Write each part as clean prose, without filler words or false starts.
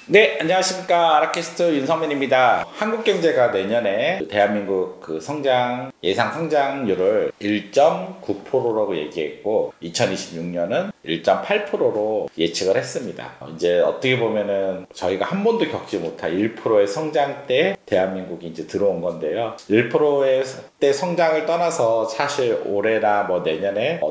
네, 안녕하십니까. 아라캐스트 윤성민입니다. 한국 경제가 내년에 대한민국 예상 성장률을 1.9%라고 얘기했고, 2026년은 1.8%로 예측을 했습니다. 이제 어떻게 보면은 저희가 한 번도 겪지 못한 1%의 성장대에 대한민국이 이제 들어온 건데요. 1%의 때 성장을 떠나서 사실 올해나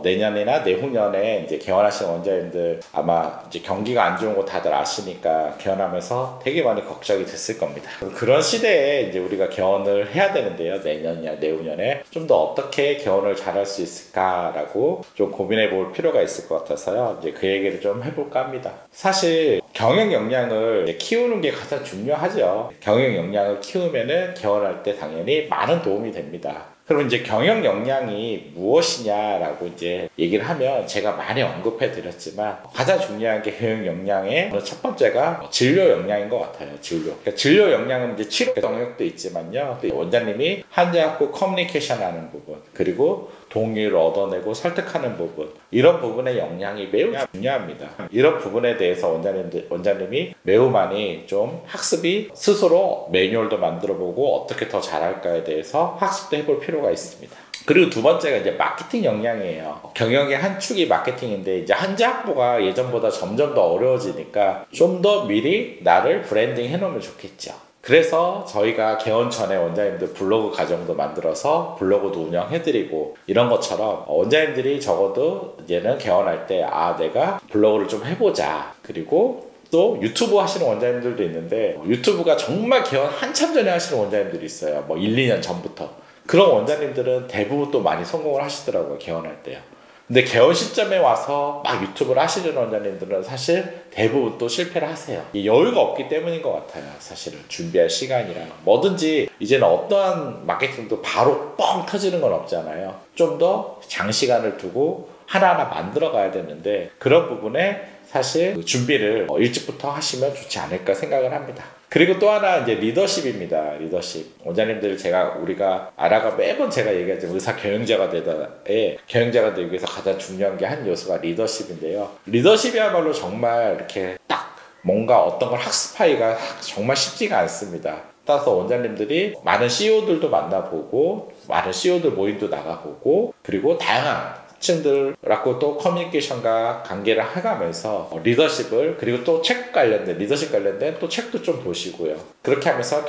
내년이나 내후년에 이제 개원하시는 원자님들 아마 이제 경기가 안 좋은 거 다들 아시니까 개원하면서 되게 많이 걱정이 됐을 겁니다. 그런 시대에 이제 우리가 개원을 해야 되는데요. 내년이나 내후년에 좀 더 어떻게 개원을 잘할 수 있을까라고 좀 고민해 볼 필요가 있을 것 같아서요. 이제 그 얘기를 좀 해볼까 합니다. 사실 경영 역량을 키우는 게 가장 중요하죠. 경영 역량을 키우면은 개원할 때 당연히 많은 도움이 됩니다. 그럼 이제 경영 역량이 무엇이냐라고 이제 얘기를 하면 제가 많이 언급해 드렸지만 가장 중요한 게 경영 역량의 첫 번째가 진료 역량인 것 같아요. 그러니까 진료 역량은 이제 치료 영역도 있지만요. 원장님이 환자하고 커뮤니케이션 하는 부분, 그리고 동의를 얻어내고 설득하는 부분, 이런 부분의 역량이 매우 중요합니다. 이런 부분에 대해서 원장님이 매우 많이 좀 학습이 스스로 매뉴얼도 만들어보고 어떻게 더 잘할까에 대해서 학습도 해볼 필요가 있습니다. 그리고 두 번째가 이제 마케팅 역량이에요. 경영의 한 축이 마케팅인데 이제 환자 확보가 예전보다 점점 더 어려워지니까 좀 더 미리 나를 브랜딩 해놓으면 좋겠죠. 그래서 저희가 개원 전에 원장님들 블로그 과정도 만들어서 블로그도 운영해드리고 이런 것처럼 원장님들이 적어도 이제는 개원할 때 내가 블로그를 좀 해보자. 그리고 또 유튜브 하시는 원장님들도 있는데 유튜브가 정말 개원 한참 전에 하시는 원장님들이 있어요. 1, 2년 전부터. 그런 원장님들은 대부분 또 많이 성공을 하시더라고요. 개원할 때요. 근데 개원 시점에 와서 막 유튜브를 하시는 원장님들은 사실 대부분 또 실패를 하세요. 여유가 없기 때문인 것 같아요. 사실은 준비할 시간이랑 뭐든지 이제는 어떠한 마케팅도 바로 뻥 터지는 건 없잖아요. 좀 더 장시간을 두고 하나하나 만들어 가야 되는데 그런 부분에 사실 준비를 일찍부터 하시면 좋지 않을까 생각을 합니다. 그리고 또 하나 이제 리더십입니다. 리더십. 원장님들 우리가 매번 제가 얘기하지만 의사 경영자가 경영자가 되기 위해서 가장 중요한 게 한 요소가 리더십인데요. 리더십이야말로 정말 이렇게 딱 뭔가 어떤 걸 학습하기가 정말 쉽지가 않습니다. 따라서 원장님들이 많은 CEO들도 만나보고 많은 CEO들 모임도 나가보고 그리고 다양한 층들하고 또 커뮤니케이션과 관계를 해가면서 리더십을 그리고 또 리더십 관련된 또 책도 좀 보시고요. 그렇게 하면서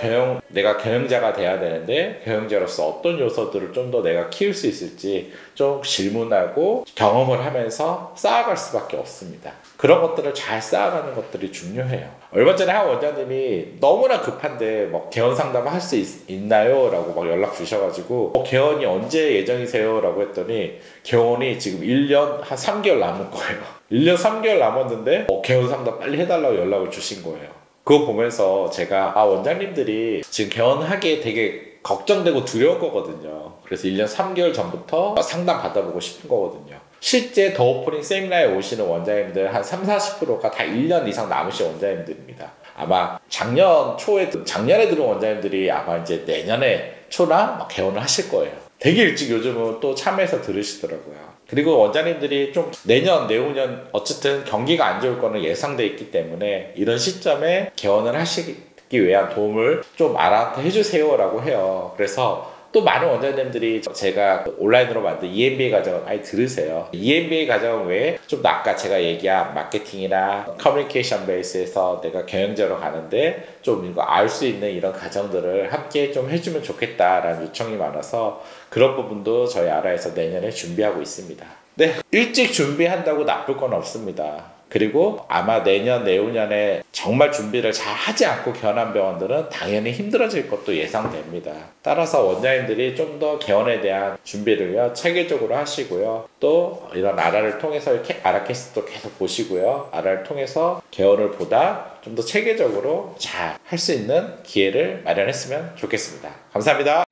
내가 경영자가 돼야 되는데 경영자로서 어떤 요소들을 좀 더 내가 키울 수 있을지 좀 질문하고 경험을 하면서 쌓아갈 수밖에 없습니다. 그런 것들을 잘 쌓아가는 것들이 중요해요. 얼마 전에 한 원장님이 너무나 급한데 개원 상담을 할 수 있나요? 라고 연락 주셔가지고 개원이 언제 예정이세요? 라고 했더니 개원이 지금 1년 한 3개월 남은 거예요. 1년 3개월 남았는데 개원 상담 빨리 해달라고 연락을 주신 거예요. 그거 보면서 제가 원장님들이 지금 개원하기에 되게 걱정되고 두려운 거거든요. 그래서 1년 3개월 전부터 상담 받아보고 싶은 거거든요. 실제 더 오프닝 세미나에 오시는 원장님들 한 30-40%가 다 1년 이상 남으신 원장님들입니다. 아마 작년에 들어온 원장님들이 아마 이제 내년에 초나 개원을 하실 거예요. 되게 일찍 요즘은 또 참여해서 들으시더라고요. 그리고 원장님들이 좀 내년, 내후년 어쨌든 경기가 안 좋을 거는 예상돼 있기 때문에 이런 시점에 개원을 하시기 위한 도움을 좀 알아서 해주세요 라고 해요. 그래서 또 많은 원장님들이 제가 온라인으로 만든 EMBA 과정을 많이 들으세요. EMBA 과정 외에 좀 아까 제가 얘기한 마케팅이나 커뮤니케이션 베이스에서 내가 경영자로 가는데 좀 이거 알 수 있는 이런 과정들을 함께 좀 해주면 좋겠다라는 요청이 많아서 그런 부분도 저희 아라에서 내년에 준비하고 있습니다. 네, 일찍 준비한다고 나쁠 건 없습니다. 그리고 아마 내년, 내후년에 정말 준비를 잘 하지 않고 개원한 병원들은 당연히 힘들어질 것도 예상됩니다. 따라서 원장님들이 좀 더 개원에 대한 준비를요, 체계적으로 하시고요. 또 이런 아라를 통해서 아라캐스트도 계속 보시고요. 아라를 통해서 개원을 보다 좀 더 체계적으로 잘 할 수 있는 기회를 마련했으면 좋겠습니다. 감사합니다.